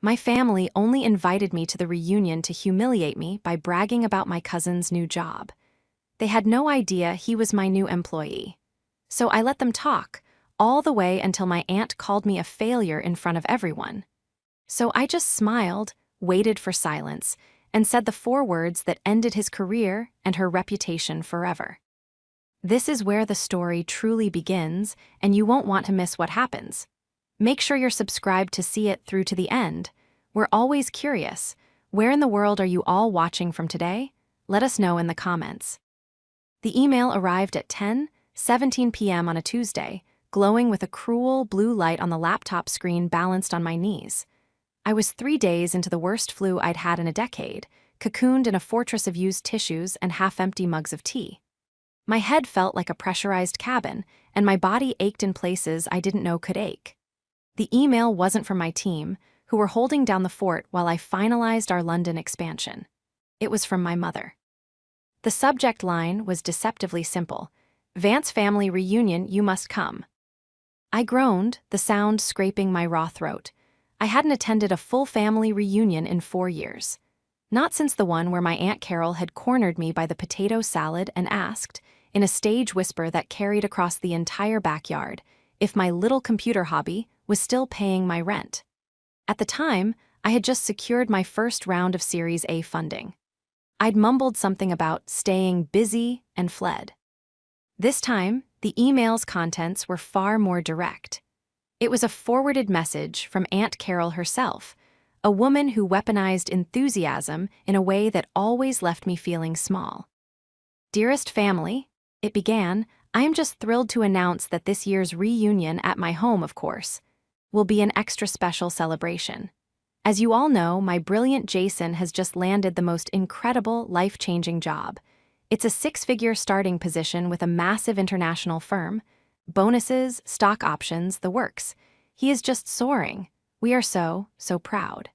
My family only invited me to the reunion to humiliate me by bragging about my cousin's new job. They had no idea he was my new employee. So I let them talk, all the way until my aunt called me a failure in front of everyone. So I just smiled, waited for silence, and said the 4 words that ended his career and her reputation forever. This is where the story truly begins, and you won't want to miss what happens. Make sure you're subscribed to see it through to the end. We're always curious. Where in the world are you all watching from today? Let us know in the comments. The email arrived at 10:17 p.m. on a Tuesday, glowing with a cruel blue light on the laptop screen balanced on my knees. I was 3 days into the worst flu I'd had in a decade, cocooned in a fortress of used tissues and half-empty mugs of tea. My head felt like a pressurized cabin, and my body ached in places I didn't know could ache. The email wasn't from my team, who were holding down the fort while I finalized our London expansion. It was from my mother. The subject line was deceptively simple: "Vance family reunion, you must come." I groaned, the sound scraping my raw throat. I hadn't attended a full family reunion in 4 years. Not since the one where my Aunt Carol had cornered me by the potato salad and asked, in a stage whisper that carried across the entire backyard, if my little computer hobby was still paying my rent. At the time, I had just secured my first round of Series A funding. I'd mumbled something about staying busy and fled. This time, the email's contents were far more direct. It was a forwarded message from Aunt Carol herself, a woman who weaponized enthusiasm in a way that always left me feeling small. "Dearest family," it began, "I am just thrilled to announce that this year's reunion at my home, of course, will be an extra special celebration. As you all know, my brilliant Jason has just landed the most incredible, life-changing job. It's a 6-figure starting position with a massive international firm. Bonuses, stock options, the works. He is just soaring. We are so proud."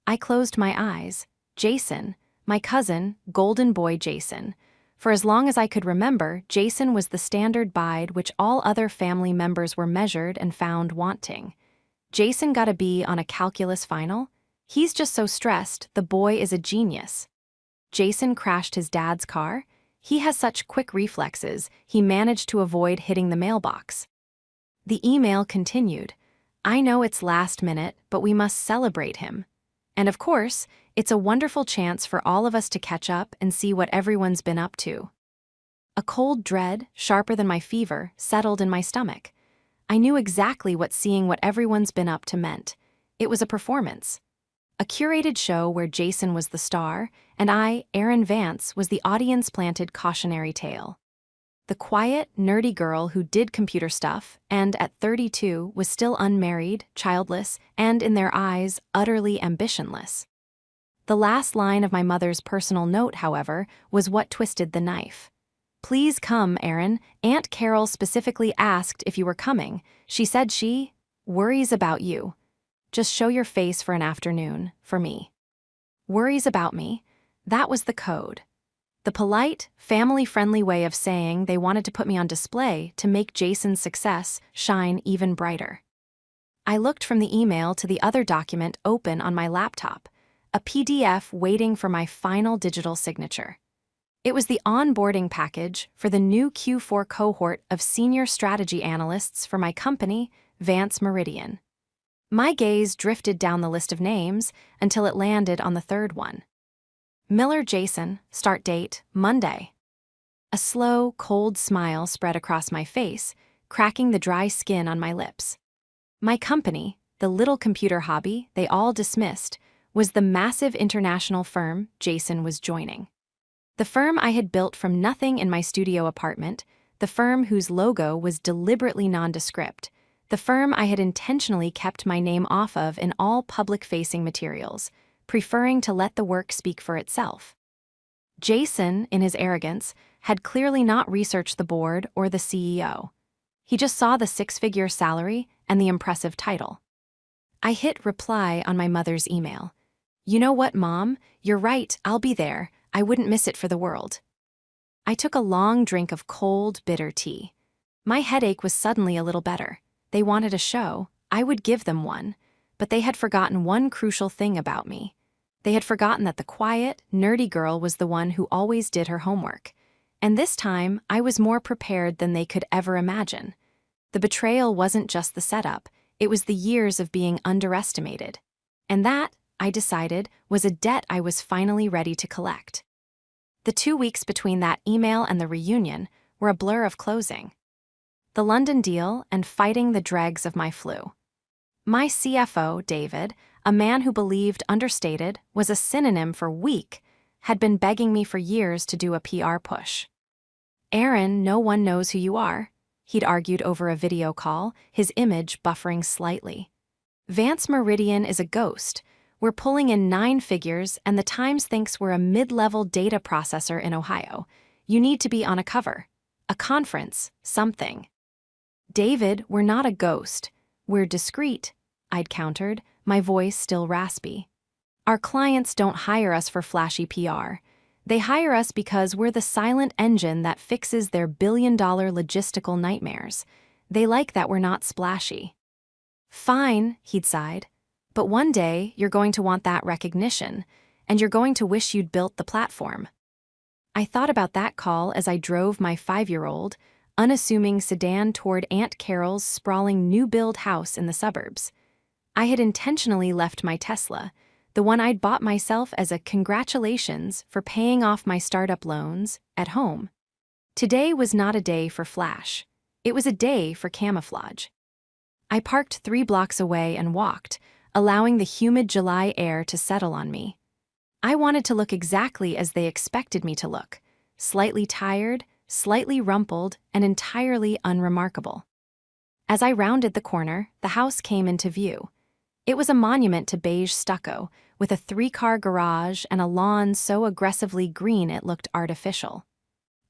I closed my eyes. Jason, my cousin, golden boy Jason. For as long as I could remember, Jason was the standard bide which all other family members were measured and found wanting. Jason got a B on a calculus final? He's just so stressed, the boy is a genius. Jason crashed his dad's car? He has such quick reflexes, he managed to avoid hitting the mailbox. The email continued. "I know it's last minute, but we must celebrate him. And of course, it's a wonderful chance for all of us to catch up and see what everyone's been up to." A cold dread, sharper than my fever, settled in my stomach. I knew exactly what seeing what everyone's been up to meant. It was a performance. A curated show where Jason was the star, and I, Erin Vance, was the audience-planted cautionary tale. The quiet, nerdy girl who did computer stuff and, at 32, was still unmarried, childless, and, in their eyes, utterly ambitionless. The last line of my mother's personal note, however, was what twisted the knife. "Please come, Erin. Aunt Carol specifically asked if you were coming. She said she worries about you. Just show your face for an afternoon, for me." Worries about me? That was the code. The polite, family-friendly way of saying they wanted to put me on display to make Jason's success shine even brighter. I looked from the email to the other document open on my laptop, a PDF waiting for my final digital signature. It was the onboarding package for the new Q4 cohort of senior strategy analysts for my company, Vance Meridian. My gaze drifted down the list of names until it landed on the 3rd one. Miller Jason, start date, Monday. A slow, cold smile spread across my face, cracking the dry skin on my lips. My company, the little computer hobby they all dismissed, was the massive international firm Jason was joining. The firm I had built from nothing in my studio apartment, the firm whose logo was deliberately nondescript, the firm I had intentionally kept my name off of in all public-facing materials, preferring to let the work speak for itself. Jason, in his arrogance, had clearly not researched the board or the CEO. He just saw the 6-figure salary and the impressive title. I hit reply on my mother's email. "You know what, Mom? You're right, I'll be there. I wouldn't miss it for the world." I took a long drink of cold, bitter tea. My headache was suddenly a little better. They wanted a show. I would give them one. but they had forgotten one crucial thing about me. They had forgotten that the quiet, nerdy girl was the one who always did her homework. And this time, I was more prepared than they could ever imagine. The betrayal wasn't just the setup, it was the years of being underestimated. And that, I decided, was a debt I was finally ready to collect. The 2 weeks between that email and the reunion were a blur of closing. The London deal and fighting the dregs of my flu. My CFO, David, a man who believed understated was a synonym for weak, had been begging me for years to do a PR push. "Aaron, no one knows who you are," he'd argued over a video call, his image buffering slightly. "Vance Meridian is a ghost. We're pulling in 9 figures, and the Times thinks we're a mid-level data processor in Ohio. You need to be on a cover. A conference, something." "David, we're not a ghost. We're discreet," I'd countered, my voice still raspy. "Our clients don't hire us for flashy PR. They hire us because we're the silent engine that fixes their billion-dollar logistical nightmares. They like that we're not splashy." "Fine," he'd sighed. "But one day you're going to want that recognition, and you're going to wish you'd built the platform." I thought about that call as I drove my 5-year-old, unassuming sedan toward Aunt Carol's sprawling new-build house in the suburbs. I had intentionally left my Tesla, the one I'd bought myself as a congratulations for paying off my startup loans, at home. Today was not a day for flash. It was a day for camouflage. I parked 3 blocks away and walked, allowing the humid July air to settle on me. I wanted to look exactly as they expected me to look, slightly tired, slightly rumpled, and entirely unremarkable. As I rounded the corner, the house came into view. It was a monument to beige stucco, with a 3-car garage and a lawn so aggressively green it looked artificial.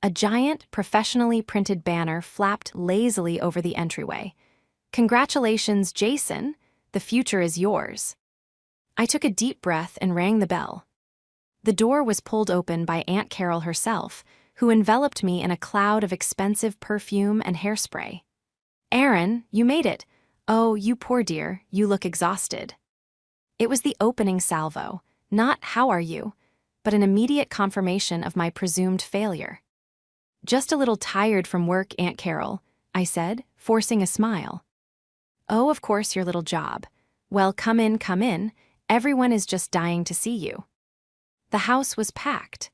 A giant, professionally printed banner flapped lazily over the entryway. "Congratulations, Jason! The future is yours." I took a deep breath and rang the bell. The door was pulled open by Aunt Carol herself, who enveloped me in a cloud of expensive perfume and hairspray. "Aaron, you made it. Oh, you poor dear, you look exhausted." It was the opening salvo, not "how are you," but an immediate confirmation of my presumed failure. "Just a little tired from work, Aunt Carol," I said, forcing a smile. "Oh, of course, your little job. Well, come in, come in. Everyone is just dying to see you." The house was packed.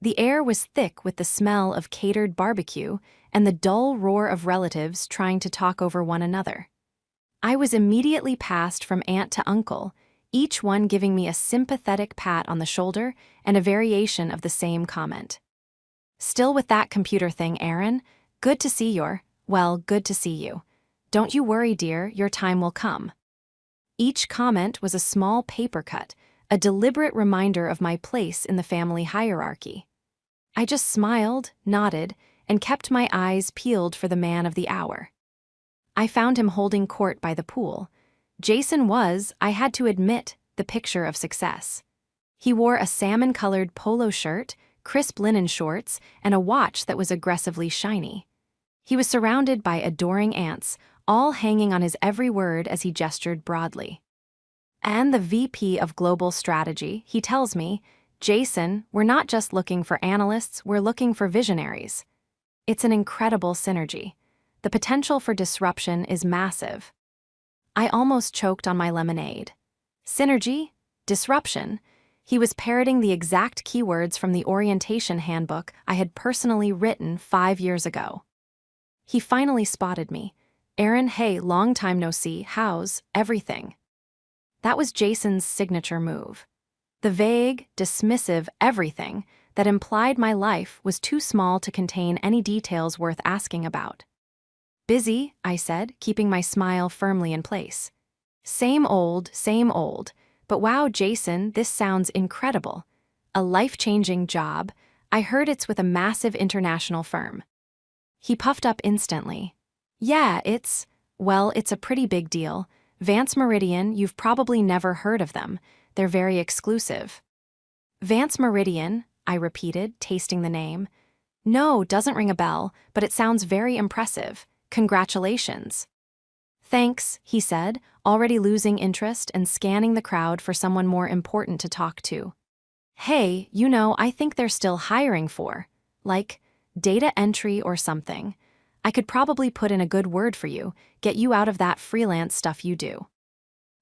The air was thick with the smell of catered barbecue and the dull roar of relatives trying to talk over one another. I was immediately passed from aunt to uncle, each one giving me a sympathetic pat on the shoulder and a variation of the same comment. "Still with that computer thing, Aaron? Good to see good to see you. Don't you worry, dear, your time will come." Each comment was a small paper cut, a deliberate reminder of my place in the family hierarchy. I just smiled, nodded, and kept my eyes peeled for the man of the hour. I found him holding court by the pool. Jason was, I had to admit, the picture of success. He wore a salmon-colored polo shirt, crisp linen shorts, and a watch that was aggressively shiny. He was surrounded by adoring aunts, all hanging on his every word as he gestured broadly. "And the VP of Global Strategy, he tells me, 'Jason, we're not just looking for analysts, we're looking for visionaries.' It's an incredible synergy. The potential for disruption is massive." I almost choked on my lemonade. Synergy? Disruption? He was parroting the exact keywords from the orientation handbook I had personally written 5 years ago. He finally spotted me. "Aaron, hey, long time no see, how's everything?" That was Jason's signature move. The vague, dismissive everything that implied my life was too small to contain any details worth asking about. "Busy," I said, keeping my smile firmly in place. Same old, but wow, Jason, this sounds incredible. A life-changing job. I heard it's with a massive international firm." He puffed up instantly. "Yeah, it's a pretty big deal. Vance Meridian, you've probably never heard of them. They're very exclusive." "Vance Meridian," I repeated, tasting the name. "No, doesn't ring a bell, but it sounds very impressive. Congratulations." Thanks, he said, already losing interest and scanning the crowd for someone more important to talk to. Hey, I think they're still hiring for, like, data entry or something. I could probably put in a good word for you, get you out of that freelance stuff you do.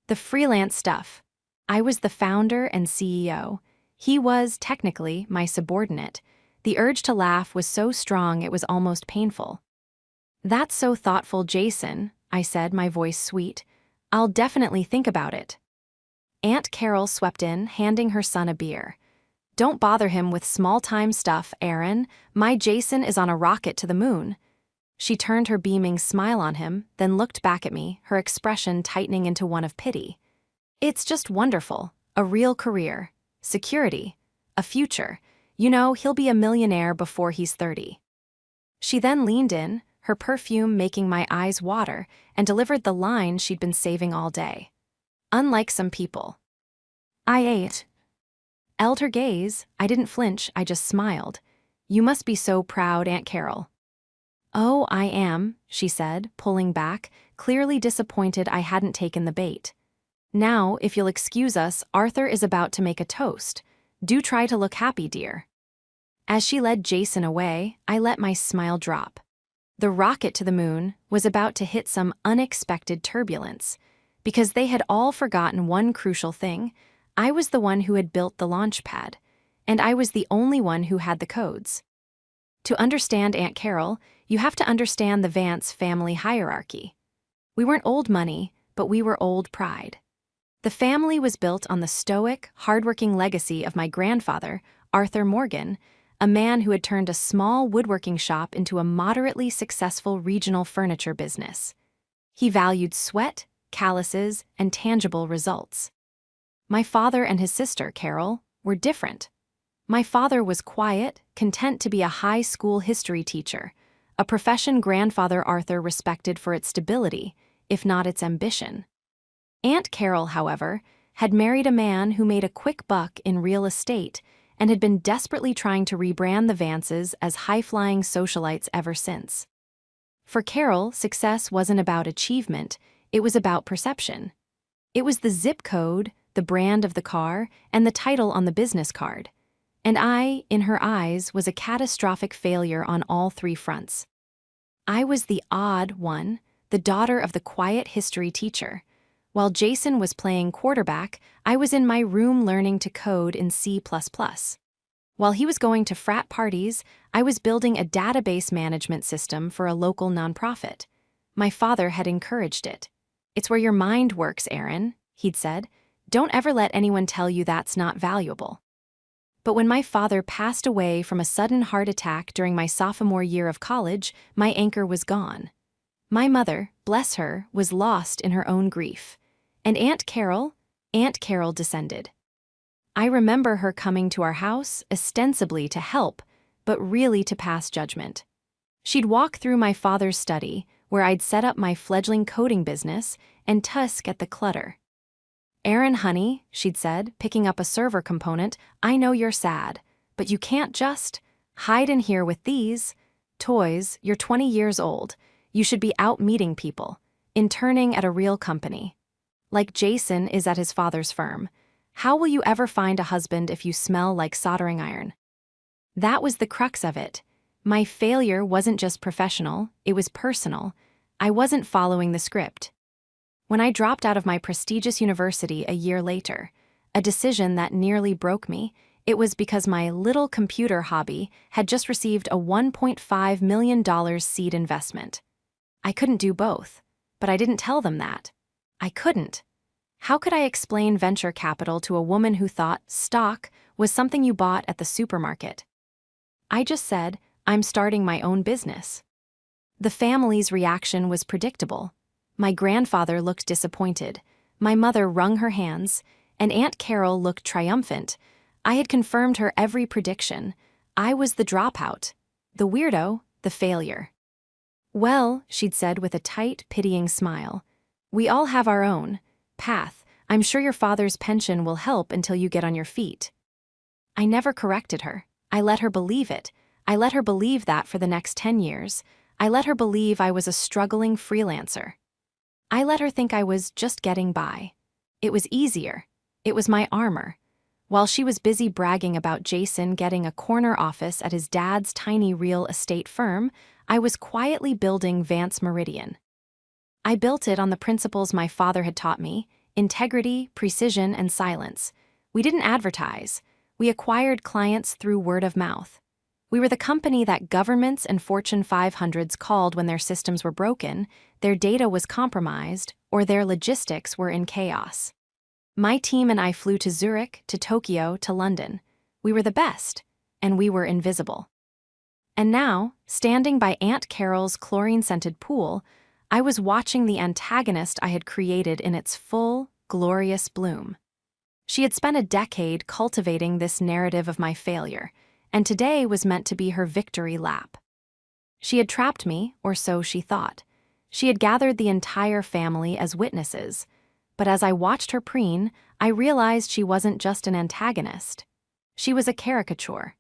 The freelance stuff. I was the founder and CEO. He was, technically, my subordinate. The urge to laugh was so strong it was almost painful. That's so thoughtful, Jason, I said, my voice sweet. I'll definitely think about it. Aunt Carol swept in, handing her son a beer. Don't bother him with small-time stuff, Aaron. My Jason is on a rocket to the moon. She turned her beaming smile on him, then looked back at me, her expression tightening into one of pity. It's just wonderful. A real career. Security. A future. He'll be a millionaire before he's 30. She then leaned in, her perfume making my eyes water, and delivered the line she'd been saving all day. Unlike some people. I ate. Held her gaze. I didn't flinch, I just smiled. You must be so proud, Aunt Carol. Oh, I am, she said, pulling back, clearly disappointed I hadn't taken the bait. Now, if you'll excuse us, Arthur is about to make a toast. Do try to look happy, dear. As she led Jason away, I let my smile drop. The rocket to the moon was about to hit some unexpected turbulence. Because they had all forgotten one crucial thing, I was the one who had built the launch pad, and I was the only one who had the codes. To understand Aunt Carol, you have to understand the Vance family hierarchy. We weren't old money, but we were old pride. The family was built on the stoic, hardworking legacy of my grandfather, Arthur Morgan, a man who had turned a small woodworking shop into a moderately successful regional furniture business. He valued sweat, calluses, and tangible results. My father and his sister, Carol, were different. My father was quiet, content to be a high school history teacher, a profession grandfather Arthur respected for its stability, if not its ambition. Aunt Carol, however, had married a man who made a quick buck in real estate and had been desperately trying to rebrand the Vances as high-flying socialites ever since. For Carol, success wasn't about achievement, it was about perception. It was the zip code, the brand of the car, and the title on the business card. And I, in her eyes, was a catastrophic failure on all three fronts. I was the odd one, the daughter of the quiet history teacher. While Jason was playing quarterback, I was in my room learning to code in C++. While he was going to frat parties, I was building a database management system for a local nonprofit. My father had encouraged it. It's where your mind works, Aaron, he'd said. Don't ever let anyone tell you that's not valuable. But when my father passed away from a sudden heart attack during my sophomore year of college, my anchor was gone. My mother, bless her, was lost in her own grief. And Aunt Carol descended. I remember her coming to our house, ostensibly to help, but really to pass judgment. She'd walk through my father's study, where I'd set up my fledgling coding business, and tusk at the clutter. Aaron, honey, she'd said, picking up a server component, I know you're sad, but you can't just hide in here with these toys. You're 20 years old. You should be out meeting people, interning at a real company. Like Jason is at his father's firm. How will you ever find a husband if you smell like soldering iron? That was the crux of it. My failure wasn't just professional, it was personal. I wasn't following the script. When I dropped out of my prestigious university a year later, a decision that nearly broke me, it was because my little computer hobby had just received a $1.5 million seed investment. I couldn't do both, but I didn't tell them that. I couldn't. How could I explain venture capital to a woman who thought stock was something you bought at the supermarket? I just said, I'm starting my own business. The family's reaction was predictable. My grandfather looked disappointed, my mother wrung her hands, and Aunt Carol looked triumphant. I had confirmed her every prediction. I was the dropout, the weirdo, the failure. Well, she'd said with a tight, pitying smile, we all have our own path. I'm sure your father's pension will help until you get on your feet. I never corrected her. I let her believe it. I let her believe that for the next 10 years. I let her believe I was a struggling freelancer. I let her think I was just getting by. It was easier. It was my armor. While she was busy bragging about Jason getting a corner office at his dad's tiny real estate firm, I was quietly building Vance Meridian. I built it on the principles my father had taught me: integrity, precision, and silence. We didn't advertise. We acquired clients through word of mouth. We were the company that governments and Fortune 500s called when their systems were broken, their data was compromised, or their logistics were in chaos. My team and I flew to Zurich, to Tokyo, to London. We were the best, and we were invisible. And now, standing by Aunt Carol's chlorine-scented pool, I was watching the antagonist I had created in its full, glorious bloom. She had spent a decade cultivating this narrative of my failure, and today was meant to be her victory lap. She had trapped me, or so she thought. She had gathered the entire family as witnesses, but as I watched her preen, I realized she wasn't just an antagonist. She was a caricature.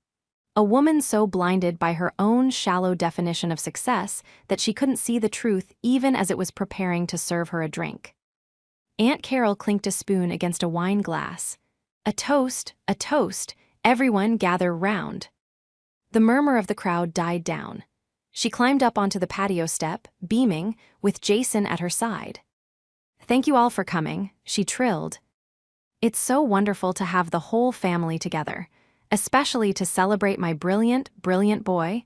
A woman so blinded by her own shallow definition of success that she couldn't see the truth even as it was preparing to serve her a drink. Aunt Carol clinked a spoon against a wine glass. A toast, everyone gather round. The murmur of the crowd died down. She climbed up onto the patio step, beaming, with Jason at her side. "Thank you all for coming," she trilled. "It's so wonderful to have the whole family together, especially to celebrate my brilliant boy."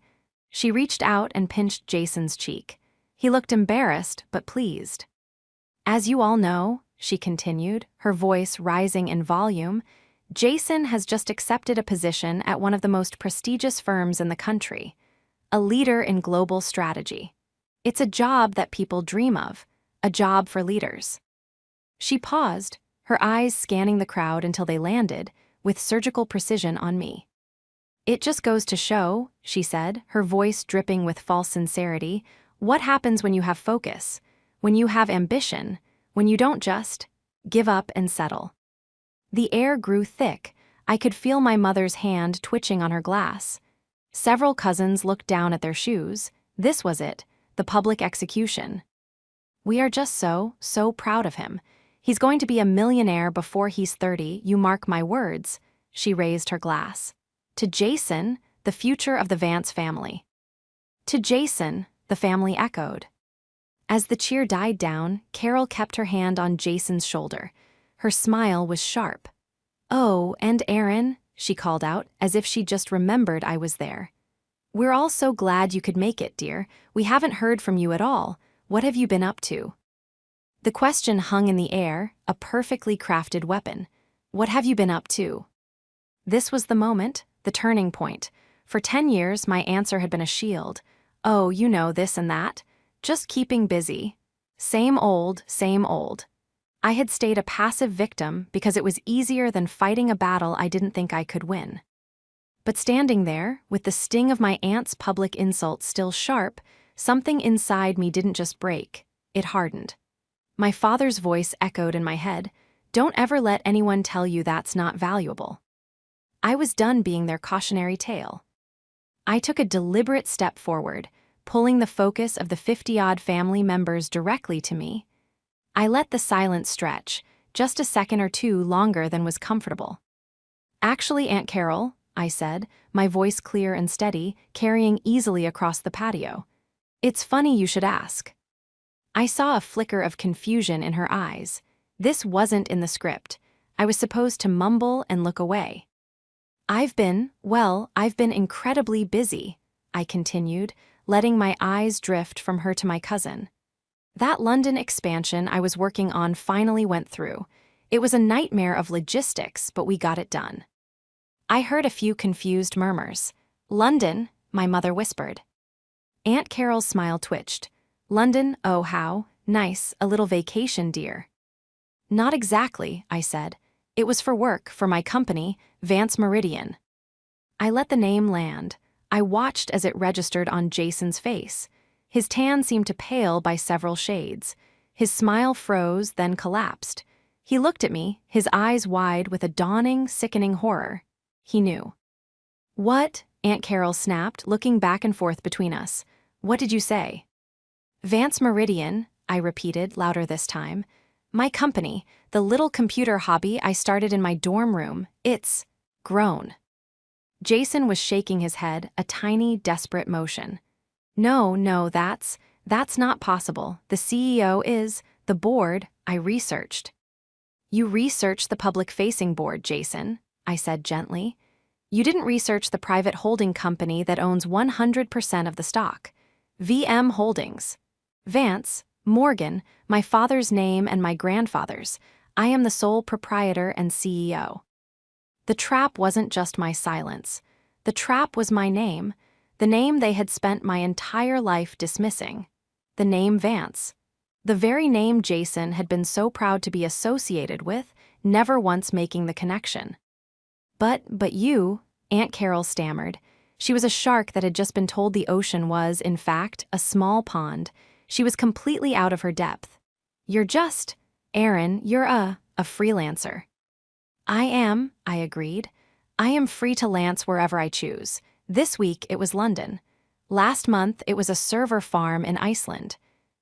She reached out and pinched Jason's cheek. He looked embarrassed but pleased. "As you all know," she continued, her voice rising in volume, "Jason has just accepted a position at one of the most prestigious firms in the country, a leader in global strategy. It's a job that people dream of, a job for leaders." She paused, her eyes scanning the crowd until they landed, with surgical precision, on me. "It just goes to show," she said, her voice dripping with false sincerity, "what happens when you have focus, when you have ambition, when you don't just give up and settle." The air grew thick. I could feel my mother's hand twitching on her glass. Several cousins looked down at their shoes. This was it, the public execution. "We are just so proud of him. He's going to be a millionaire before he's 30, you mark my words." She raised her glass. "To Jason, the future of the Vance family." "To Jason," the family echoed. As the cheer died down, Carol kept her hand on Jason's shoulder. Her smile was sharp. "Oh, and Aaron," she called out, as if she just remembered I was there. "We're all so glad you could make it, dear. We haven't heard from you at all. What have you been up to?" The question hung in the air, a perfectly crafted weapon. What have you been up to? This was the moment, the turning point. For 10 years, my answer had been a shield. "Oh, you know, this and that. Just keeping busy. Same old, same old." I had stayed a passive victim because it was easier than fighting a battle I didn't think I could win. But standing there, with the sting of my aunt's public insults still sharp, something inside me didn't just break, it hardened. My father's voice echoed in my head, "Don't ever let anyone tell you that's not valuable." I was done being their cautionary tale. I took a deliberate step forward, pulling the focus of the 50-odd family members directly to me. I let the silence stretch, just a second or two longer than was comfortable. "Actually, Aunt Carol," I said, my voice clear and steady, carrying easily across the patio. "It's funny you should ask." I saw a flicker of confusion in her eyes. This wasn't in the script. I was supposed to mumble and look away. I've been incredibly busy," I continued, letting my eyes drift from her to my cousin. "That London expansion I was working on finally went through. It was a nightmare of logistics, but we got it done." I heard a few confused murmurs. "London," my mother whispered. Aunt Carol's smile twitched. "London, oh how nice, a little vacation, dear." "Not exactly," I said. "It was for work, for my company, Vance Meridian." I let the name land. I watched as it registered on Jason's face. His tan seemed to pale by several shades. His smile froze, then collapsed. He looked at me, his eyes wide with a dawning, sickening horror. He knew. "What?" Aunt Carol snapped, looking back and forth between us. "What did you say?" "Vance Meridian," I repeated, louder this time. My company, the little computer hobby I started in my dorm room, it's grown. Jason was shaking his head, a tiny, desperate motion. No, that's not possible. The CEO is, the board, I researched. You researched the public-facing board, Jason, I said gently. You didn't research the private holding company that owns 100% of the stock. VM Holdings. Vance, Morgan, my father's name and my grandfather's. I am the sole proprietor and CEO. The trap wasn't just my silence. The trap was my name, the name they had spent my entire life dismissing. The name Vance. The very name Jason had been so proud to be associated with, never once making the connection. But you, Aunt Carol stammered. She was a shark that had just been told the ocean was, in fact, a small pond. She was completely out of her depth. Aaron, you're a freelancer. I am, I agreed. I am free to lance wherever I choose. This week it was London. Last month it was a server farm in Iceland.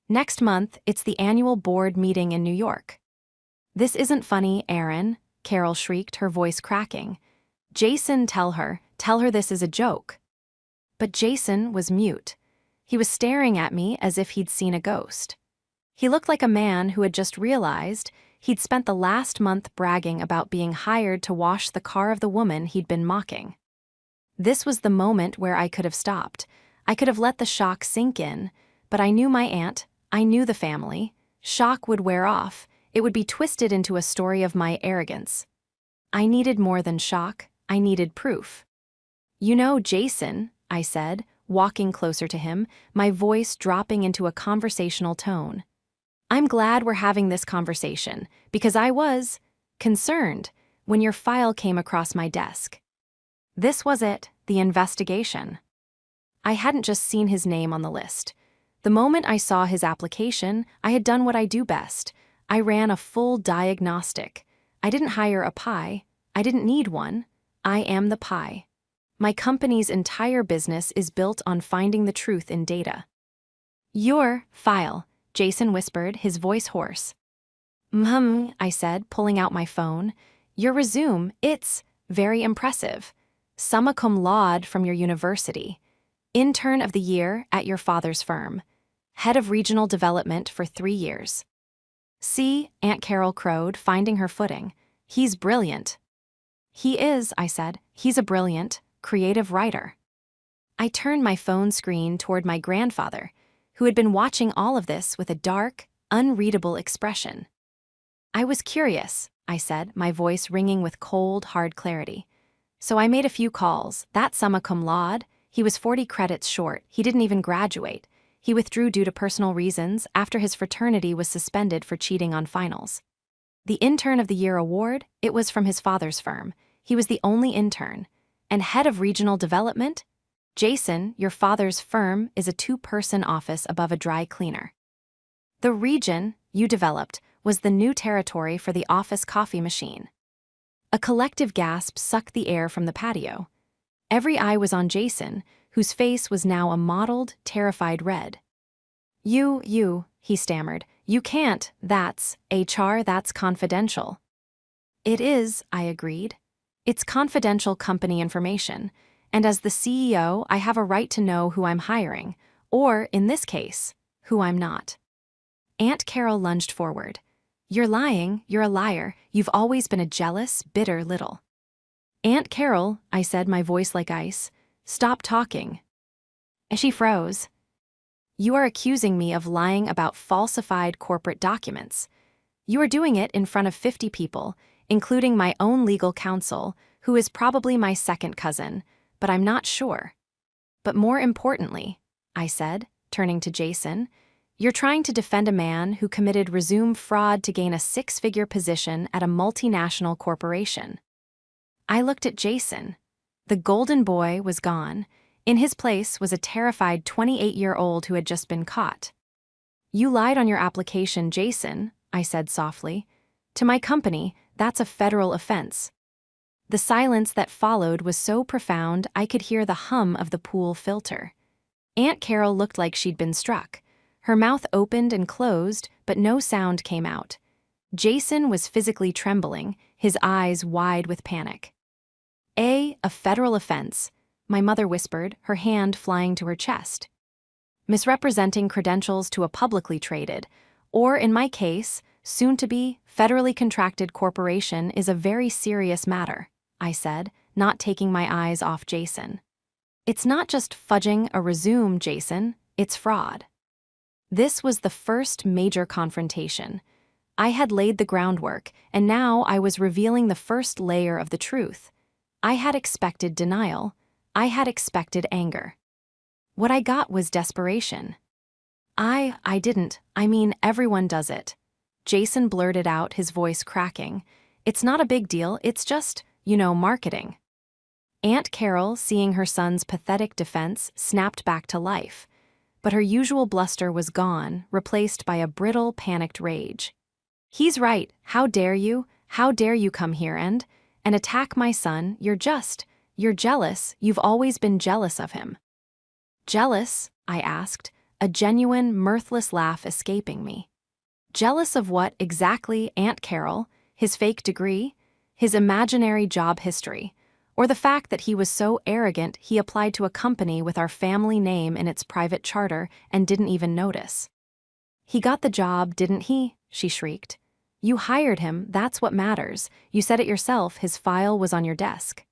Next month it's the annual board meeting in New York. This isn't funny, Aaron, Carol shrieked, her voice cracking. Jason, tell her this is a joke. But Jason was mute. He was staring at me as if he'd seen a ghost. He looked like a man who had just realized he'd spent the last month bragging about being hired to wash the car of the woman he'd been mocking. This was the moment where I could have stopped. I could have let the shock sink in, but I knew my aunt, I knew the family. Shock would wear off. It would be twisted into a story of my arrogance. I needed more than shock. I needed proof. You know, Jason, I said, walking closer to him, my voice dropping into a conversational tone. I'm glad we're having this conversation, because I was concerned when your file came across my desk. This was it, the investigation. I hadn't just seen his name on the list. The moment I saw his application, I had done what I do best. I ran a full diagnostic. I didn't hire a pie. I didn't need one. I am the pie. My company's entire business is built on finding the truth in data. Your file, Jason whispered, his voice hoarse. I said, pulling out my phone. Your resume, it's very impressive. Summa cum laude from your university. Intern of the year at your father's firm. Head of regional development for 3 years. See, Aunt Carol crowed, finding her footing. He's brilliant. He is, I said. He's a brilliant, creative writer. I turned my phone screen toward my grandfather, who had been watching all of this with a dark, unreadable expression. I was curious, I said, my voice ringing with cold, hard clarity. So I made a few calls. That summa cum laude, he was 40 credits short. He didn't even graduate. He withdrew due to personal reasons after his fraternity was suspended for cheating on finals. The Intern of the Year award, it was from his father's firm. He was the only intern. And head of regional development? Jason, your father's firm is a 2-person office above a dry cleaner. The region you developed was the new territory for the office coffee machine. A collective gasp sucked the air from the patio. Every eye was on Jason, whose face was now a mottled, terrified red. You, he stammered. You can't, that's HR, that's confidential. It is, I agreed. It's confidential company information, and as the CEO, I have a right to know who I'm hiring, or, in this case, who I'm not. Aunt Carol lunged forward. You're lying, you're a liar, you've always been a jealous, bitter little. Aunt Carol, I said, my voice like ice, stop talking. As she froze. You are accusing me of lying about falsified corporate documents. You are doing it in front of 50 people, including my own legal counsel, who is probably my second cousin, but I'm not sure. But more importantly, I said, turning to Jason, you're trying to defend a man who committed resume fraud to gain a 6-figure position at a multinational corporation. I looked at Jason. The golden boy was gone. In his place was a terrified 28-year-old who had just been caught. You lied on your application, Jason, I said softly. To my company, that's a federal offense. The silence that followed was so profound I could hear the hum of the pool filter. Aunt Carol looked like she'd been struck. Her mouth opened and closed, but no sound came out. Jason was physically trembling, his eyes wide with panic. A federal offense, my mother whispered, her hand flying to her chest. Misrepresenting credentials to a publicly traded, or in my case, soon-to-be, federally contracted corporation is a very serious matter, I said, not taking my eyes off Jason. It's not just fudging a resume, Jason, it's fraud. This was the first major confrontation. I had laid the groundwork, and now I was revealing the first layer of the truth. I had expected denial. I had expected anger. What I got was desperation. I didn't. I mean, everyone does it. Jason blurted out, his voice cracking. It's not a big deal, it's just, marketing. Aunt Carol, seeing her son's pathetic defense, snapped back to life. But her usual bluster was gone, replaced by a brittle, panicked rage. He's right, how dare you come here and attack my son, you're jealous, you've always been jealous of him. Jealous? I asked, a genuine, mirthless laugh escaping me. Jealous of what exactly, Aunt Carol? His fake degree? His imaginary job history? Or the fact that he was so arrogant he applied to a company with our family name in its private charter and didn't even notice? He got the job, didn't he? She shrieked. You hired him, that's what matters. You said it yourself, his file was on your desk.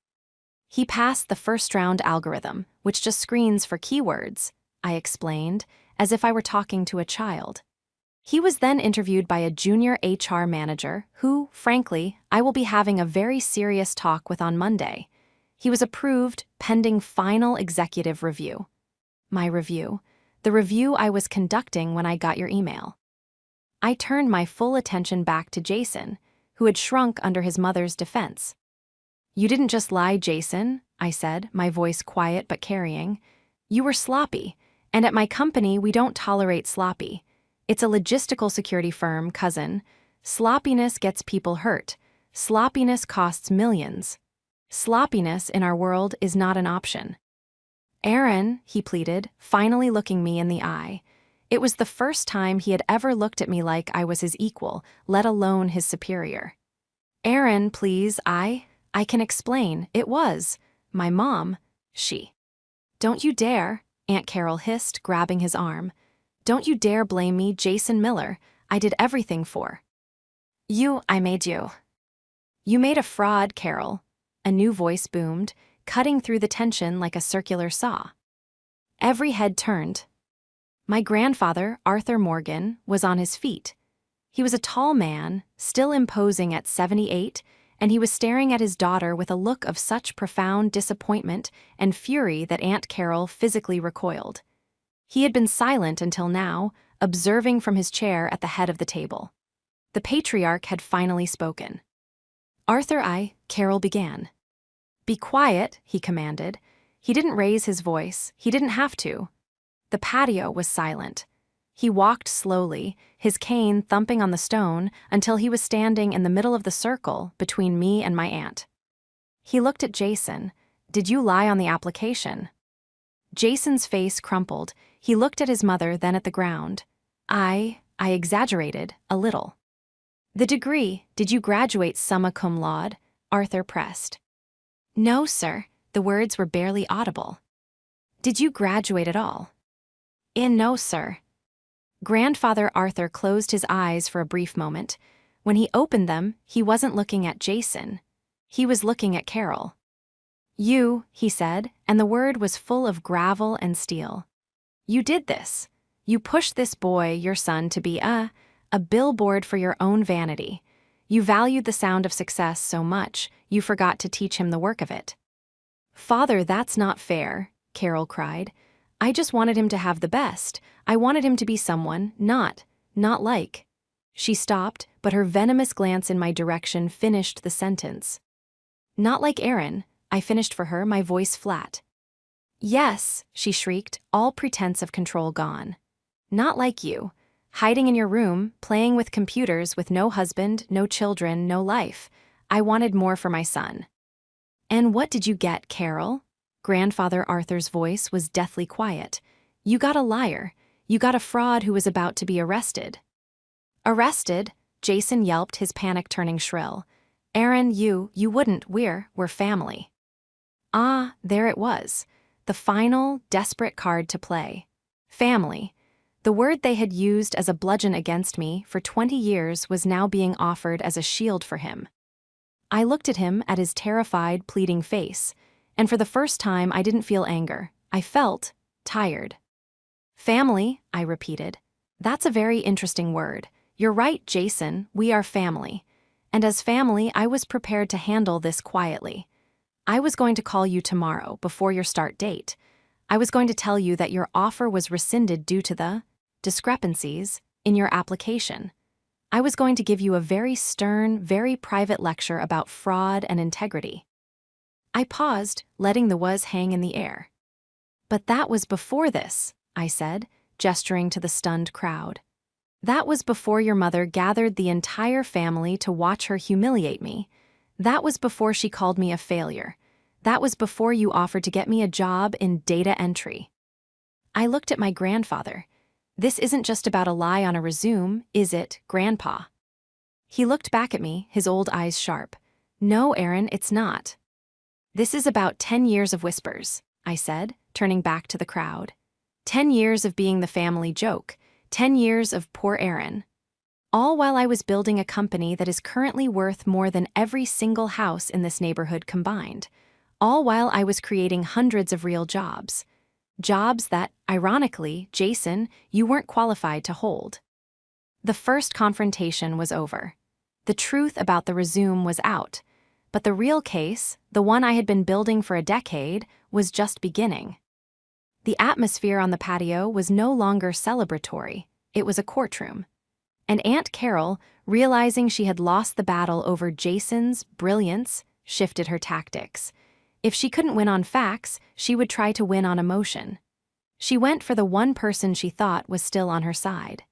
He passed the first-round algorithm, which just screens for keywords, I explained, as if I were talking to a child. He was then interviewed by a junior HR manager who, frankly, I will be having a very serious talk with on Monday. He was approved pending final executive review. My review. The review I was conducting when I got your email. I turned my full attention back to Jason, who had shrunk under his mother's defense. You didn't just lie, Jason, I said, my voice quiet but carrying. You were sloppy, and at my company we don't tolerate sloppy. It's a logistical security firm, cousin. Sloppiness gets people hurt. Sloppiness costs millions. Sloppiness in our world is not an option. Aaron, he pleaded, finally looking me in the eye. It was the first time he had ever looked at me like I was his equal, let alone his superior. Aaron, please, I can explain. It was my mom, she. Don't you dare, Aunt Carol hissed, grabbing his arm. Don't you dare blame me, Jason Miller. I did everything for you. I made you. You made a fraud, Carol. A new voice boomed, cutting through the tension like a circular saw. Every head turned. My grandfather, Arthur Morgan, was on his feet. He was a tall man, still imposing at 78, and he was staring at his daughter with a look of such profound disappointment and fury that Aunt Carol physically recoiled. He had been silent until now, observing from his chair at the head of the table. The patriarch had finally spoken. Arthur, Carol began. Be quiet, he commanded. He didn't raise his voice, he didn't have to. The patio was silent. He walked slowly, his cane thumping on the stone until he was standing in the middle of the circle between me and my aunt. He looked at Jason. Did you lie on the application? Jason's face crumpled. He looked at his mother, then at the ground. I exaggerated, a little. The degree, did you graduate summa cum laude? Arthur pressed. No, sir. The words were barely audible. Did you graduate at all? No, sir. Grandfather Arthur closed his eyes for a brief moment. When he opened them, he wasn't looking at Jason. He was looking at Carol. You, he said, and the word was full of gravel and steel. You did this. You pushed this boy, your son, to be a billboard for your own vanity. You valued the sound of success so much, you forgot to teach him the work of it. Father, that's not fair, Carol cried. I just wanted him to have the best. I wanted him to be someone, not like. She stopped, but her venomous glance in my direction finished the sentence. Not like Aaron, I finished for her, my voice flat. Yes, she shrieked, all pretense of control gone. Not like you. Hiding in your room, playing with computers with no husband, no children, no life. I wanted more for my son. And what did you get, Carol? Grandfather Arthur's voice was deathly quiet. You got a liar. You got a fraud who was about to be arrested." "Arrested?" Jason yelped, his panic turning shrill. "Aaron, you wouldn't. We're family." Ah, there it was. The final, desperate card to play. Family. The word they had used as a bludgeon against me for 20 years was now being offered as a shield for him. I looked at him, at his terrified, pleading face, and for the first time I didn't feel anger. I felt tired. "Family," I repeated. "That's a very interesting word. You're right, Jason, we are family. And as family, I was prepared to handle this quietly. I was going to call you tomorrow, before your start date. I was going to tell you that your offer was rescinded due to the discrepancies in your application. I was going to give you a very stern, very private lecture about fraud and integrity." I paused, letting the was hang in the air. "But that was before this," I said, gesturing to the stunned crowd. "That was before your mother gathered the entire family to watch her humiliate me. That was before she called me a failure. That was before you offered to get me a job in data entry." I looked at my grandfather. "This isn't just about a lie on a resume, is it, Grandpa?" He looked back at me, his old eyes sharp. "No, Aaron, it's not. This is about 10 years of whispers," I said, turning back to the crowd. 10 years of being the family joke. 10 years of poor Aaron. All while I was building a company that is currently worth more than every single house in this neighborhood combined. All while I was creating hundreds of real jobs. Jobs that, ironically, Jason, you weren't qualified to hold. The first confrontation was over. The truth about the resume was out. But the real case, the one I had been building for a decade, was just beginning. The atmosphere on the patio was no longer celebratory. It was a courtroom. And Aunt Carol, realizing she had lost the battle over Jason's brilliance, shifted her tactics. If she couldn't win on facts, she would try to win on emotion. She went for the one person she thought was still on her side.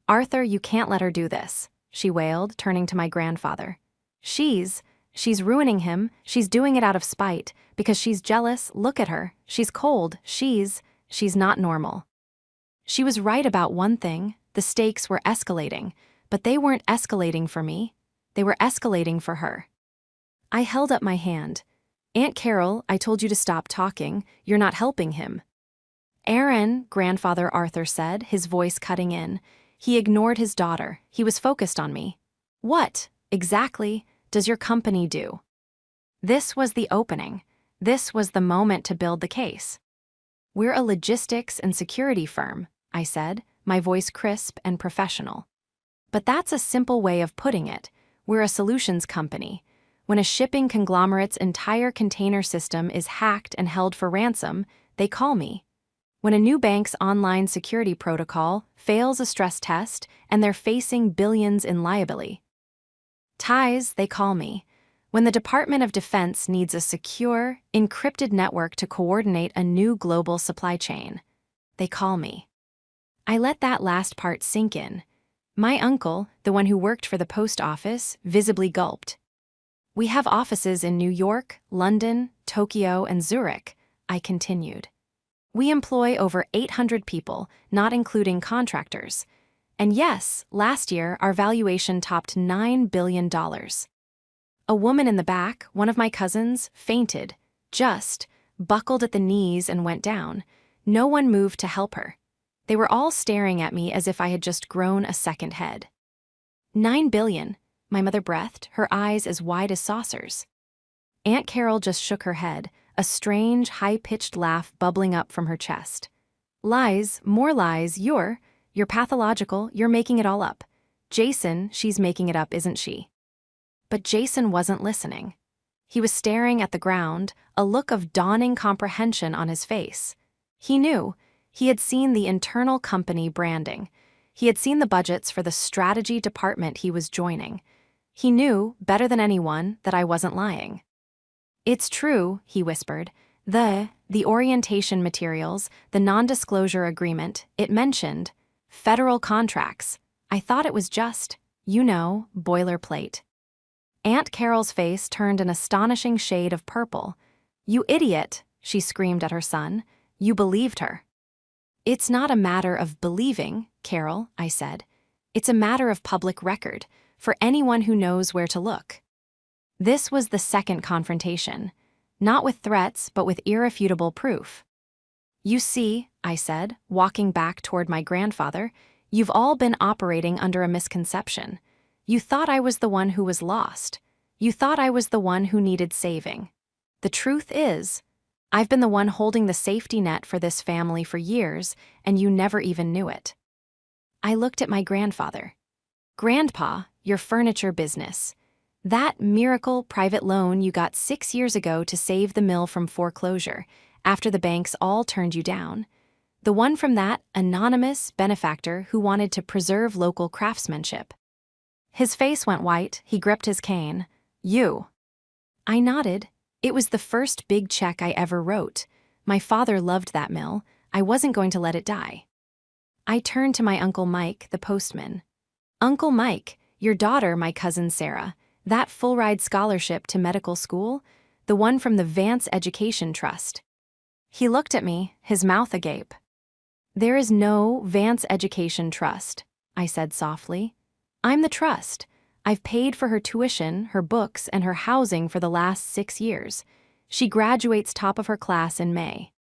"Arthur, you can't let her do this," she wailed, turning to my grandfather. She's ruining him. She's doing it out of spite, because she's jealous. Look at her. She's cold. She's not normal." She was right about one thing. The stakes were escalating, but they weren't escalating for me. They were escalating for her. I held up my hand. "Aunt Carol, I told you to stop talking. You're not helping him." "Aaron," Grandfather Arthur said, his voice cutting in. He ignored his daughter. He was focused on me. "What, exactly, does your company do?" This was the opening. This was the moment to build the case. "We're a logistics and security firm," I said, my voice crisp and professional. "But that's a simple way of putting it. We're a solutions company. When a shipping conglomerate's entire container system is hacked and held for ransom, they call me. When a new bank's online security protocol fails a stress test and they're facing billions in liability ties, they call me. When the Department of Defense needs a secure, encrypted network to coordinate a new global supply chain, they call me." I let that last part sink in. My uncle, the one who worked for the post office, visibly gulped. "We have offices in New York, London, Tokyo, and Zurich," I continued. "We employ over 800 people, not including contractors. And yes, last year our valuation topped $9 billion. A woman in the back, one of my cousins, fainted, just buckled at the knees and went down. No one moved to help her. They were all staring at me as if I had just grown a second head." "9 billion, my mother breathed, her eyes as wide as saucers. Aunt Carol just shook her head, a strange, high-pitched laugh bubbling up from her chest. "Lies, more lies, you're pathological, you're making it all up. Jason, she's making it up, isn't she?" But Jason wasn't listening. He was staring at the ground, a look of dawning comprehension on his face. He knew. He had seen the internal company branding. He had seen the budgets for the strategy department he was joining. He knew, better than anyone, that I wasn't lying. "It's true," he whispered. The orientation materials, the non-disclosure agreement, it mentioned federal contracts. I thought it was just, boilerplate." Aunt Carol's face turned an astonishing shade of purple. "You idiot," she screamed at her son. "You believed her." It's not a matter of believing, Carol, I said. It's a matter of public record, for anyone who knows where to look. This was the second confrontation, not with threats but with irrefutable proof. You see, I said, walking back toward my grandfather, you've all been operating under a misconception. You thought I was the one who was lost. You thought I was the one who needed saving. The truth is, I've been the one holding the safety net for this family for years, and you never even knew it. I looked at my grandfather. Grandpa, your furniture business. That miracle private loan you got 6 years ago to save the mill from foreclosure, after the banks all turned you down. The one from that anonymous benefactor who wanted to preserve local craftsmanship. His face went white, he gripped his cane. You. I nodded. It was the first big check I ever wrote. My father loved that mill. I wasn't going to let it die. I turned to my Uncle Mike, the postman. Uncle Mike, your daughter, my cousin Sarah, that full-ride scholarship to medical school, the one from the Vance Education Trust. He looked at me, his mouth agape. There is no Vance Education Trust, I said softly. I'm the trust. I've paid for her tuition, her books, and her housing for the last 6 years. She graduates top of her class in May.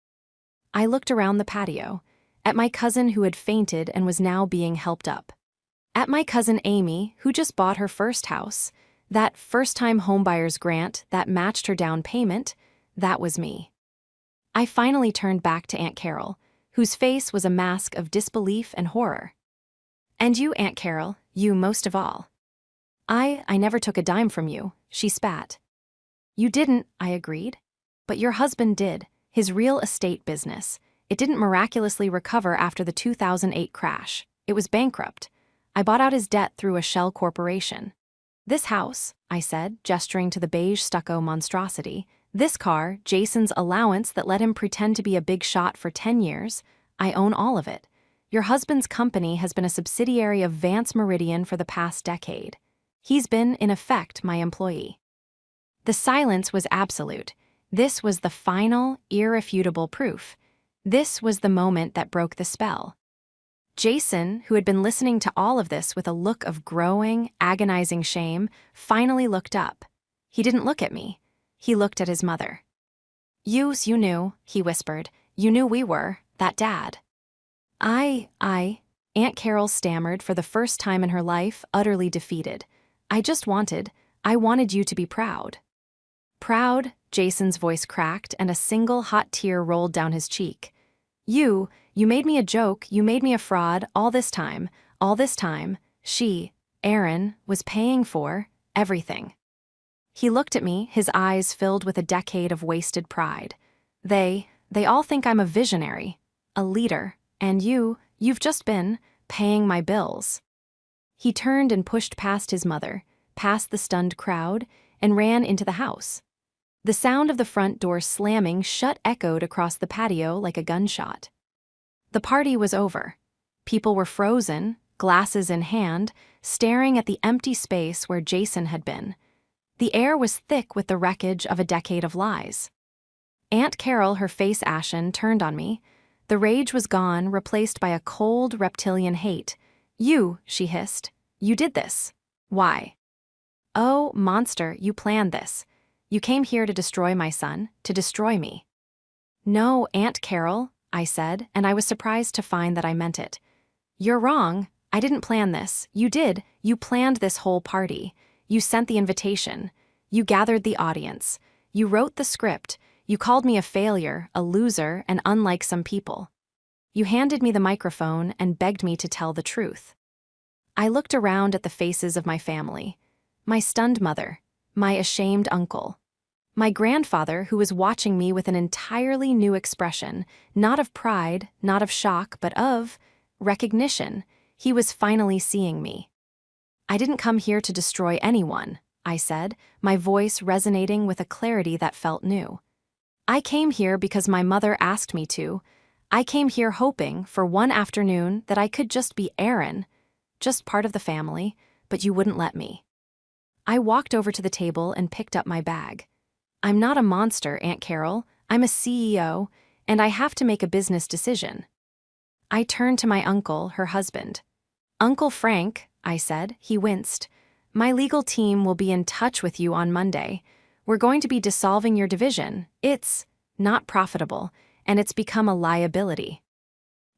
I looked around the patio, at my cousin who had fainted and was now being helped up. At my cousin Amy, who just bought her first house, that first-time homebuyer's grant that matched her down payment, that was me. I finally turned back to Aunt Carol, whose face was a mask of disbelief and horror. And you, Aunt Carol, you most of all. I never took a dime from you, she spat. You didn't, I agreed. But your husband did, his real estate business. It didn't miraculously recover after the 2008 crash. It was bankrupt. I bought out his debt through a shell corporation. This house, I said, gesturing to the beige stucco monstrosity, this car, Jason's allowance that let him pretend to be a big shot for 10 years, I own all of it. Your husband's company has been a subsidiary of Vance Meridian for the past decade. He's been, in effect, my employee. The silence was absolute. This was the final, irrefutable proof. This was the moment that broke the spell. Jason, who had been listening to all of this with a look of growing, agonizing shame, finally looked up. He didn't look at me. He looked at his mother. You knew, he whispered. You knew we were, that dad. Aunt Carol stammered for the first time in her life, utterly defeated. I wanted you to be proud. Proud, Jason's voice cracked and a single hot tear rolled down his cheek. You made me a joke, you made me a fraud, all this time, she, Aaron, was paying for everything. He looked at me, his eyes filled with a decade of wasted pride. They all think I'm a visionary, a leader, and you've just been paying my bills. He turned and pushed past his mother, past the stunned crowd, and ran into the house. The sound of the front door slamming shut echoed across the patio like a gunshot. The party was over. People were frozen, glasses in hand, staring at the empty space where Jason had been. The air was thick with the wreckage of a decade of lies. Aunt Carol, her face ashen, turned on me. The rage was gone, replaced by a cold, reptilian hate. You, she hissed. You did this. Why? Oh, monster, you planned this. You came here to destroy my son, to destroy me. No, Aunt Carol, I said, and I was surprised to find that I meant it. You're wrong. I didn't plan this. You did. You planned this whole party. You sent the invitation. You gathered the audience. You wrote the script. You called me a failure, a loser, and unlike some people. You handed me the microphone and begged me to tell the truth. I looked around at the faces of my family. My stunned mother, my ashamed uncle, my grandfather who was watching me with an entirely new expression, not of pride, not of shock, but of recognition. He was finally seeing me. I didn't come here to destroy anyone, I said, my voice resonating with a clarity that felt new. I came here because my mother asked me to. I came here hoping, for one afternoon, that I could just be Aaron, just part of the family, but you wouldn't let me. I walked over to the table and picked up my bag. I'm not a monster, Aunt Carol. I'm a CEO, and I have to make a business decision. I turned to my uncle, her husband. "Uncle Frank," I said. He winced. "My legal team will be in touch with you on Monday. We're going to be dissolving your division. It's not profitable, and it's become a liability."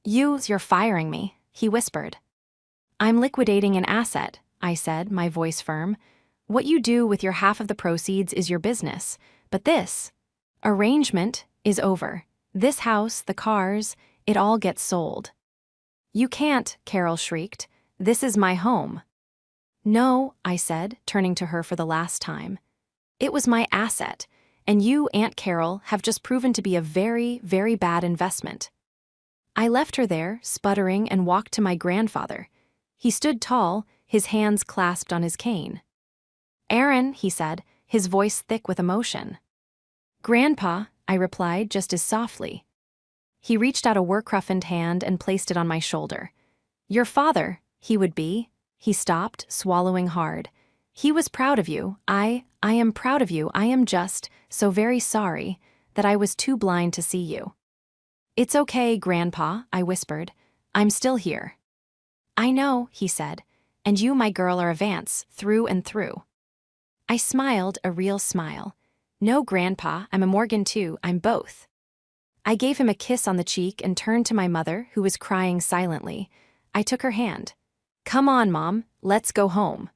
You're firing me," he whispered. "I'm liquidating an asset," I said, my voice firm. "What you do with your half of the proceeds is your business, but this arrangement is over. This house, the cars, it all gets sold." "You can't," Carol shrieked. "This is my home." "No," I said, turning to her for the last time. "It was my asset, and you, Aunt Carol, have just proven to be a very, very bad investment." I left her there, sputtering, and walked to my grandfather. He stood tall, his hands clasped on his cane. "Aaron," he said, his voice thick with emotion. "Grandpa," I replied just as softly. He reached out a work-roughened hand and placed it on my shoulder. "Your father, he would be." He stopped, swallowing hard. "He was proud of you. I am proud of you. I am just so very sorry that I was too blind to see you." "It's okay, Grandpa," I whispered. "I'm still here." "I know," he said, "and you, my girl, are a Vance, through and through." I smiled, a real smile. "No, Grandpa, I'm a Morgan too, I'm both." I gave him a kiss on the cheek and turned to my mother, who was crying silently. I took her hand. "Come on, Mom, let's go home."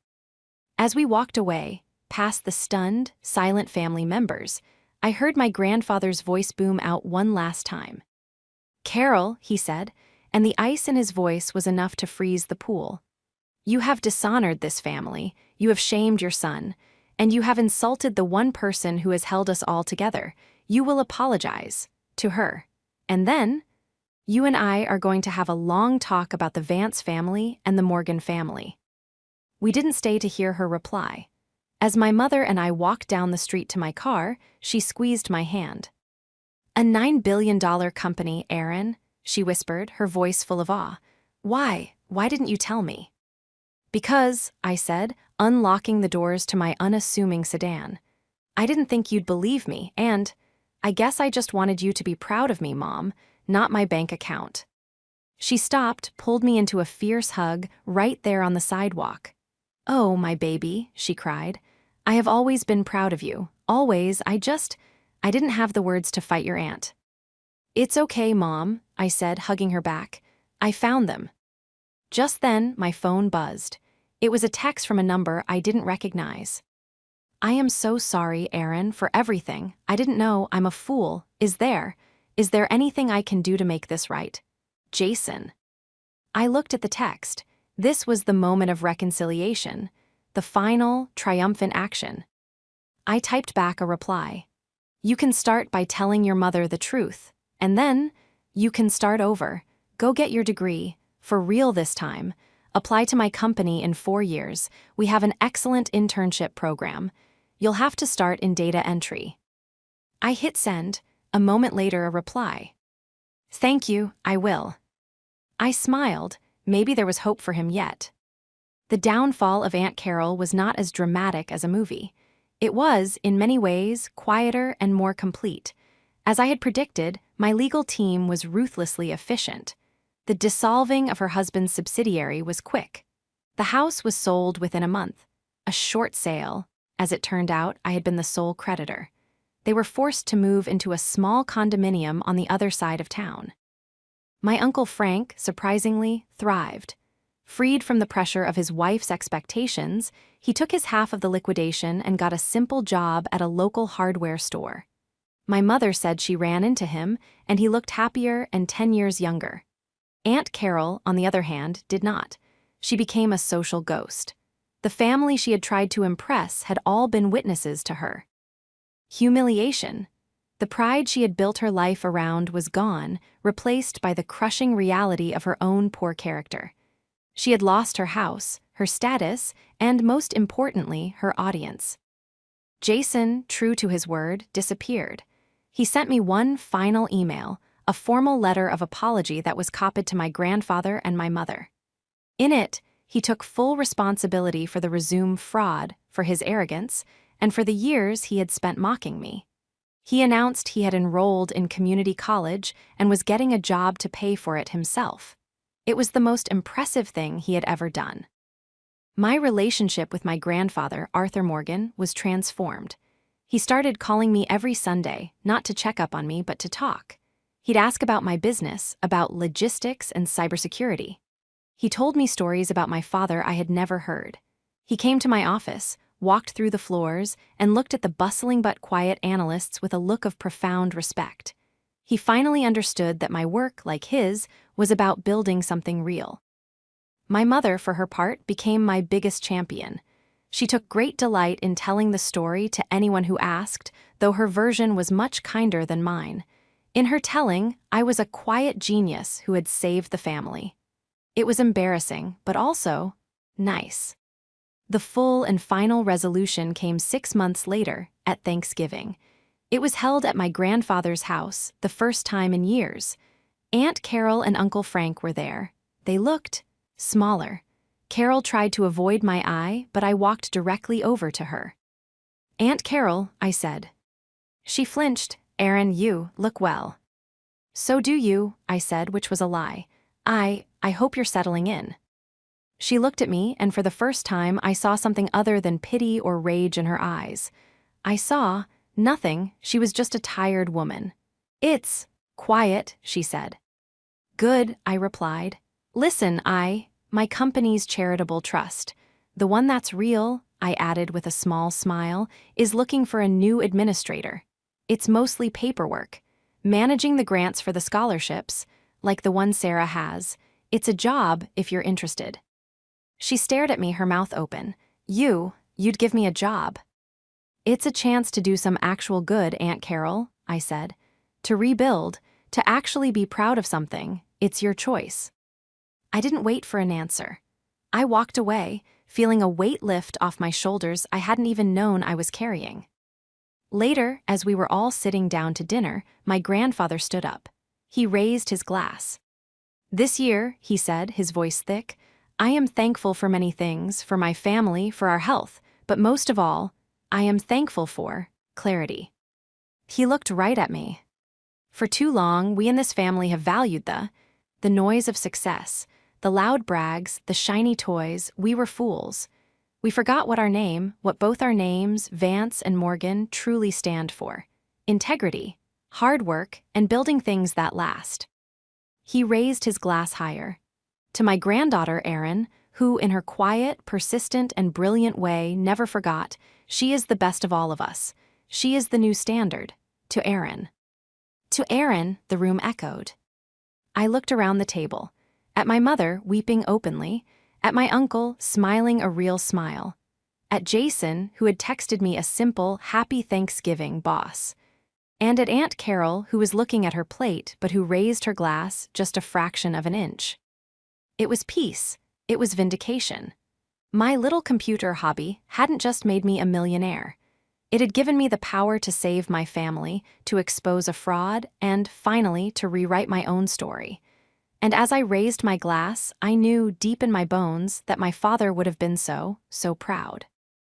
As we walked away, past the stunned, silent family members, I heard my grandfather's voice boom out one last time. "Carol," he said, and the ice in his voice was enough to freeze the pool. "You have dishonored this family, you have shamed your son, and you have insulted the one person who has held us all together. You will apologize to her. And then, you and I are going to have a long talk about the Vance family and the Morgan family." We didn't stay to hear her reply. As my mother and I walked down the street to my car, she squeezed my hand. "A $9 billion company, Aaron," she whispered, her voice full of awe. Why didn't you tell me?" "Because," I said, unlocking the doors to my unassuming sedan, "I didn't think you'd believe me, and I guess I just wanted you to be proud of me, Mom, not my bank account." She stopped, pulled me into a fierce hug, right there on the sidewalk. "Oh, my baby," she cried. "I have always been proud of you, always. I didn't have the words to fight your aunt." "It's okay, Mom," I said, hugging her back. "I found them." Just then, my phone buzzed. It was a text from a number I didn't recognize. "I am so sorry, Aaron, for everything. I didn't know. I'm a fool. Is there anything I can do to make this right? Jason." I looked at the text. This was the moment of reconciliation, the final, triumphant action. I typed back a reply. "You can start by telling your mother the truth, and then you can start over. Go get your degree, for real this time. Apply to my company in 4 years. We have an excellent internship program. You'll have to start in data entry." I hit send. A moment later, a reply. "Thank you, I will." I smiled. Maybe there was hope for him yet. The downfall of Aunt Carol was not as dramatic as a movie. It was, in many ways, quieter and more complete. As I had predicted, my legal team was ruthlessly efficient. The dissolving of her husband's subsidiary was quick. The house was sold within a month. A short sale. As it turned out, I had been the sole creditor. They were forced to move into a small condominium on the other side of town. My Uncle Frank, surprisingly, thrived. Freed from the pressure of his wife's expectations, he took his half of the liquidation and got a simple job at a local hardware store. My mother said she ran into him, and he looked happier and 10 years younger. Aunt Carol, on the other hand, did not. She became a social ghost. The family she had tried to impress had all been witnesses to her. Humiliation. The pride she had built her life around was gone, replaced by the crushing reality of her own poor character. She had lost her house, her status, and most importantly, her audience. Jason, true to his word, disappeared. He sent me one final email, a formal letter of apology that was copied to my grandfather and my mother. In it, he took full responsibility for the Resume fraud, for his arrogance, and for the years he had spent mocking me. He announced he had enrolled in community college and was getting a job to pay for it himself. It was the most impressive thing he had ever done. My relationship with my grandfather, Arthur Morgan, was transformed. He started calling me every Sunday, not to check up on me, but to talk. He'd ask about my business, about logistics and cybersecurity. He told me stories about my father I had never heard. He came to my office, walked through the floors, and looked at the bustling but quiet analysts with a look of profound respect. He finally understood that my work, like his, was about building something real. My mother, for her part, became my biggest champion. She took great delight in telling the story to anyone who asked, though her version was much kinder than mine. In her telling, I was a quiet genius who had saved the family. It was embarrassing, but also nice. The full and final resolution came 6 months later, at Thanksgiving. It was held at my grandfather's house, the first time in years. Aunt Carol and Uncle Frank were there. They looked smaller. Carol tried to avoid my eye, but I walked directly over to her. "Aunt Carol," I said. She flinched. "Aaron, you look well." "So do you," I said, which was a lie. I hope you're settling in." She looked at me, and for the first time I saw something other than pity or rage in her eyes. I saw nothing. She was just a tired woman. "It's quiet," she said. "Good," I replied. "Listen, my company's charitable trust, the one that's real," I added with a small smile, "is looking for a new administrator. It's mostly paperwork. Managing the grants for the scholarships, like the one Sarah has. It's a job if you're interested." She stared at me, her mouth open. You'd give me a job?" "It's a chance to do some actual good, Aunt Carol," I said. "To rebuild, to actually be proud of something. It's your choice." I didn't wait for an answer. I walked away, feeling a weight lift off my shoulders I hadn't even known I was carrying. Later, as we were all sitting down to dinner, my grandfather stood up. He raised his glass. "This year," he said, his voice thick, "I am thankful for many things, for my family, for our health, but most of all, I am thankful for clarity." He looked right at me. For too long, we in this family have valued the noise of success, the loud brags, the shiny toys. We were fools. We forgot what both our names, Vance and Morgan, truly stand for: integrity, hard work, and building things that last. He raised his glass higher. "To my granddaughter, Erin, who, in her quiet, persistent, and brilliant way, never forgot, she is the best of all of us. She is the new standard. To Erin." "To Erin," the room echoed. I looked around the table. At my mother, weeping openly. At my uncle, smiling a real smile. At Jason, who had texted me a simple, "Happy Thanksgiving, boss." And at Aunt Carol, who was looking at her plate but who raised her glass just a fraction of an inch. It was peace. It was vindication. My little computer hobby hadn't just made me a millionaire. It had given me the power to save my family, to expose a fraud, and, finally, to rewrite my own story. And as I raised my glass, I knew deep in my bones that my father would have been so proud.